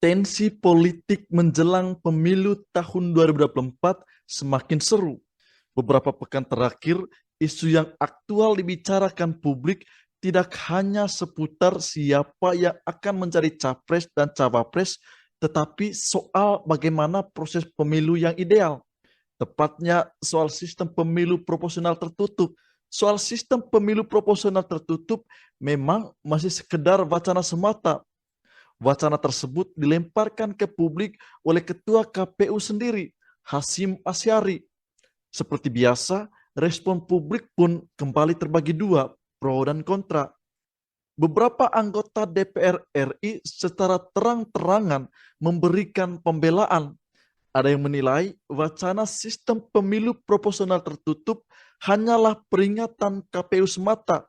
Tensi politik menjelang pemilu tahun 2024 semakin seru. Beberapa pekan terakhir, isu yang aktual dibicarakan publik tidak hanya seputar siapa yang akan menjadi capres dan cawapres, tetapi soal bagaimana proses pemilu yang ideal. Tepatnya soal sistem pemilu proporsional tertutup. Soal sistem pemilu proporsional tertutup memang masih sekedar wacana semata. Wacana tersebut dilemparkan ke publik oleh Ketua KPU sendiri, Hasyim Asyari. Seperti biasa, respon publik pun kembali terbagi dua, pro dan kontra. Beberapa anggota DPR RI secara terang-terangan memberikan pembelaan. Ada yang menilai wacana sistem pemilu proporsional tertutup hanyalah peringatan KPU semata,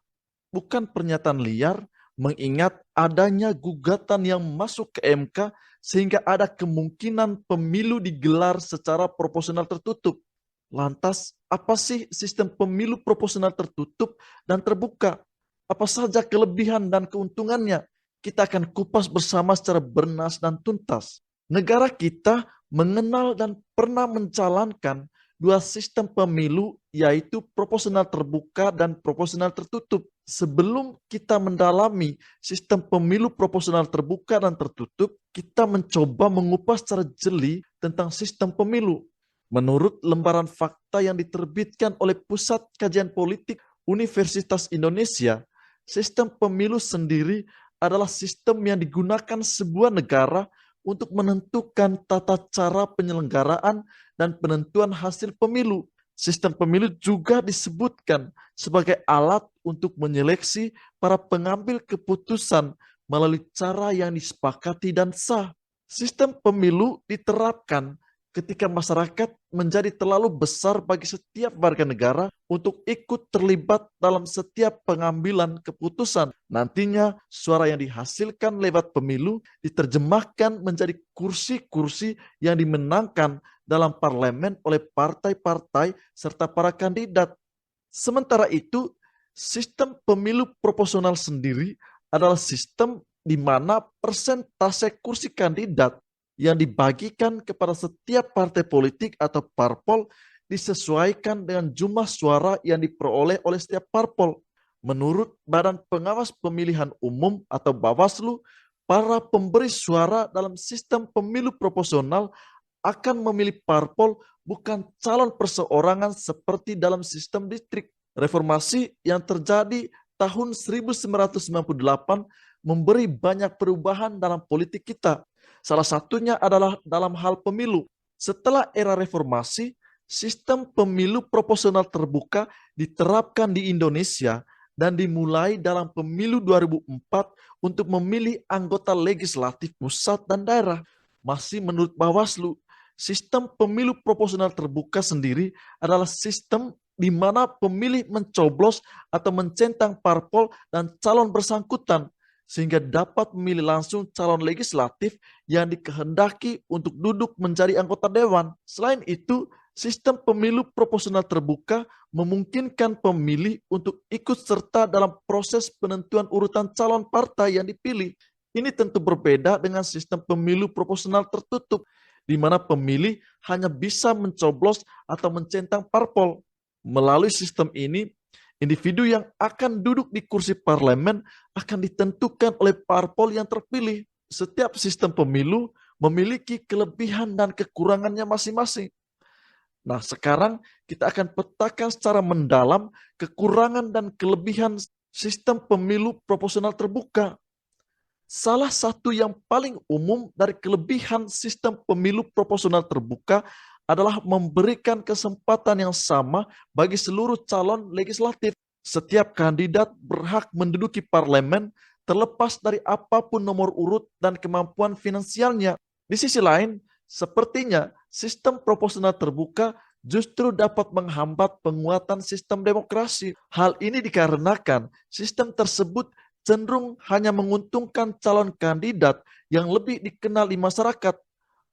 bukan pernyataan liar, mengingat adanya gugatan yang masuk ke MK sehingga ada kemungkinan pemilu digelar secara proporsional tertutup. Lantas, apa sih sistem pemilu proporsional tertutup dan terbuka? Apa saja kelebihan dan keuntungannya? Kita akan kupas bersama secara bernas dan tuntas. Negara kita mengenal dan pernah menjalankan dua sistem pemilu, yaitu proporsional terbuka dan proporsional tertutup. Sebelum kita mendalami sistem pemilu proporsional terbuka dan tertutup, kita mencoba mengupas secara jeli tentang sistem pemilu. Menurut lembaran fakta yang diterbitkan oleh Pusat Kajian Politik Universitas Indonesia, sistem pemilu sendiri adalah sistem yang digunakan sebuah negara untuk menentukan tata cara penyelenggaraan dan penentuan hasil pemilu. Sistem pemilu juga disebutkan sebagai alat untuk menyeleksi para pengambil keputusan melalui cara yang disepakati dan sah. Sistem pemilu diterapkan ketika masyarakat menjadi terlalu besar bagi setiap warga negara untuk ikut terlibat dalam setiap pengambilan keputusan. Nantinya suara yang dihasilkan lewat pemilu diterjemahkan menjadi kursi-kursi yang dimenangkan dalam parlemen oleh partai-partai serta para kandidat. Sementara itu, sistem pemilu proporsional sendiri adalah sistem di mana persentase kursi kandidat yang dibagikan kepada setiap partai politik atau parpol disesuaikan dengan jumlah suara yang diperoleh oleh setiap parpol. Menurut Badan Pengawas Pemilihan Umum atau Bawaslu, para pemberi suara dalam sistem pemilu proporsional akan memilih parpol bukan calon perseorangan seperti dalam sistem distrik. Reformasi yang terjadi tahun 1998 memberi banyak perubahan dalam politik kita. Salah satunya adalah dalam hal pemilu. Setelah era reformasi, sistem pemilu proporsional terbuka diterapkan di Indonesia dan dimulai dalam pemilu 2004 untuk memilih anggota legislatif pusat dan daerah. Masih menurut Bawaslu, sistem pemilu proporsional terbuka sendiri adalah sistem di mana pemilih mencoblos atau mencentang parpol dan calon bersangkutan sehingga dapat memilih langsung calon legislatif yang dikehendaki untuk duduk menjadi anggota dewan. Selain itu, sistem pemilu proporsional terbuka memungkinkan pemilih untuk ikut serta dalam proses penentuan urutan calon partai yang dipilih. Ini tentu berbeda dengan sistem pemilu proporsional tertutup, di mana pemilih hanya bisa mencoblos atau mencentang parpol. Melalui sistem ini, individu yang akan duduk di kursi parlemen akan ditentukan oleh parpol yang terpilih. Setiap sistem pemilu memiliki kelebihan dan kekurangannya masing-masing. Nah, sekarang kita akan petakan secara mendalam kekurangan dan kelebihan sistem pemilu proporsional terbuka. Salah satu yang paling umum dari kelebihan sistem pemilu proporsional terbuka adalah memberikan kesempatan yang sama bagi seluruh calon legislatif. Setiap kandidat berhak menduduki parlemen terlepas dari apapun nomor urut dan kemampuan finansialnya. Di sisi lain, sepertinya sistem proporsional terbuka justru dapat menghambat penguatan sistem demokrasi. Hal ini dikarenakan sistem tersebut cenderung hanya menguntungkan calon kandidat yang lebih dikenal di masyarakat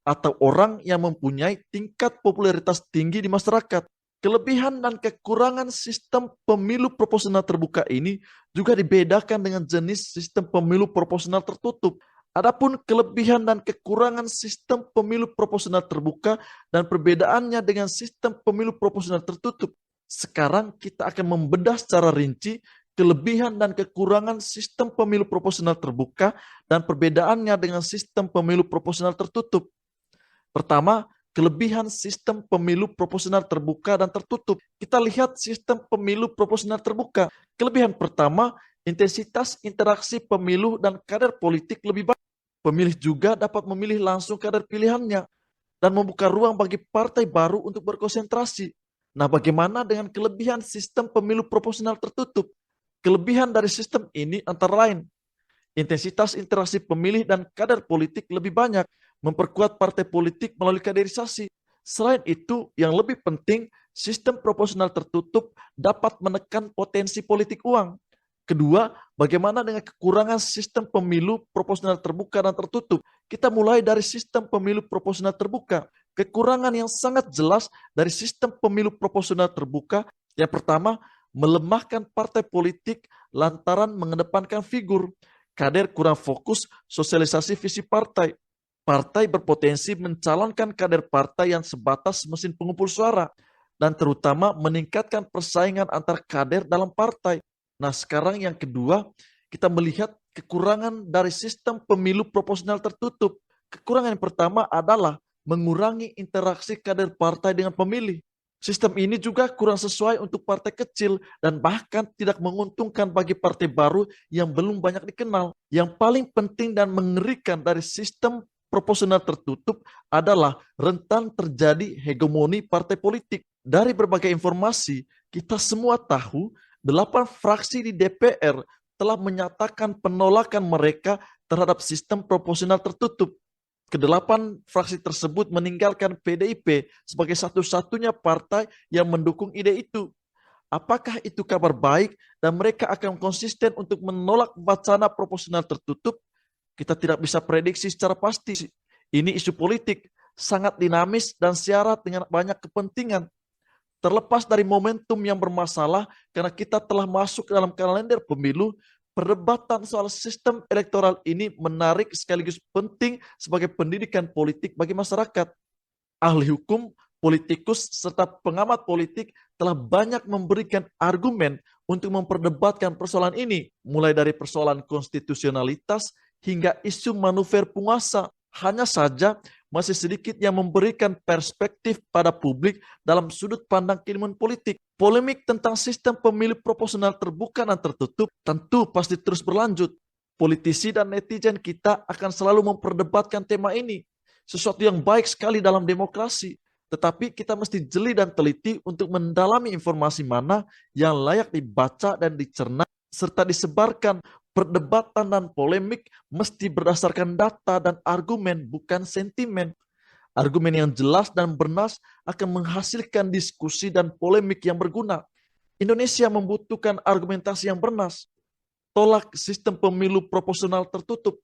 atau orang yang mempunyai tingkat popularitas tinggi di masyarakat. Kelebihan dan kekurangan sistem pemilu proporsional terbuka ini juga dibedakan dengan jenis sistem pemilu proporsional tertutup. Adapun kelebihan dan kekurangan sistem pemilu proporsional terbuka dan perbedaannya dengan sistem pemilu proporsional tertutup. Sekarang kita akan membedah secara rinci kelebihan dan kekurangan sistem pemilu proporsional terbuka dan perbedaannya dengan sistem pemilu proporsional tertutup. Pertama, kelebihan sistem pemilu proporsional terbuka dan tertutup. Kita lihat sistem pemilu proporsional terbuka. Kelebihan pertama, intensitas interaksi pemilu dan kader politik lebih baik. Pemilih juga dapat memilih langsung kader pilihannya dan membuka ruang bagi partai baru untuk berkonsentrasi. Nah, bagaimana dengan kelebihan sistem pemilu proporsional tertutup? Kelebihan dari sistem ini antara lain, intensitas interaksi pemilih dan kader politik lebih banyak, memperkuat partai politik melalui kaderisasi. Selain itu, yang lebih penting, sistem proporsional tertutup dapat menekan potensi politik uang. Kedua, bagaimana dengan kekurangan sistem pemilu proporsional terbuka dan tertutup? Kita mulai dari sistem pemilu proporsional terbuka. Kekurangan yang sangat jelas dari sistem pemilu proporsional terbuka, yang pertama, melemahkan partai politik lantaran mengedepankan figur. Kader kurang fokus sosialisasi visi partai. Partai berpotensi mencalonkan kader partai yang sebatas mesin pengumpul suara dan terutama meningkatkan persaingan antar kader dalam partai. Nah, sekarang yang kedua, kita melihat kekurangan dari sistem pemilu proporsional tertutup. Kekurangan yang pertama adalah mengurangi interaksi kader partai dengan pemilih. Sistem ini juga kurang sesuai untuk partai kecil dan bahkan tidak menguntungkan bagi partai baru yang belum banyak dikenal. Yang paling penting dan mengerikan dari sistem proporsional tertutup adalah rentan terjadi hegemoni partai politik. Dari berbagai informasi, kita semua tahu 8 fraksi di DPR telah menyatakan penolakan mereka terhadap sistem proporsional tertutup. Kedelapan fraksi tersebut meninggalkan PDIP sebagai satu-satunya partai yang mendukung ide itu. Apakah itu kabar baik dan mereka akan konsisten untuk menolak wacana proporsional tertutup? Kita tidak bisa prediksi secara pasti. Ini isu politik, sangat dinamis dan syarat dengan banyak kepentingan. Terlepas dari momentum yang bermasalah, karena kita telah masuk dalam kalender pemilu, perdebatan soal sistem elektoral ini menarik sekaligus penting sebagai pendidikan politik bagi masyarakat. Ahli hukum, politikus, serta pengamat politik telah banyak memberikan argumen untuk memperdebatkan persoalan ini, mulai dari persoalan konstitusionalitas hingga isu manuver penguasa. Hanya saja masih sedikit yang memberikan perspektif pada publik dalam sudut pandang keilmuan politik. Polemik tentang sistem pemilu proporsional terbuka dan tertutup tentu pasti terus berlanjut. Politisi dan netizen kita akan selalu memperdebatkan tema ini. Sesuatu yang baik sekali dalam demokrasi. Tetapi kita mesti jeli dan teliti untuk mendalami informasi mana yang layak dibaca dan dicerna serta disebarkan. Perdebatan dan polemik mesti berdasarkan data dan argumen, bukan sentimen. Argumen yang jelas dan bernas akan menghasilkan diskusi dan polemik yang berguna. Indonesia membutuhkan argumentasi yang bernas. Tolak sistem pemilu proporsional tertutup.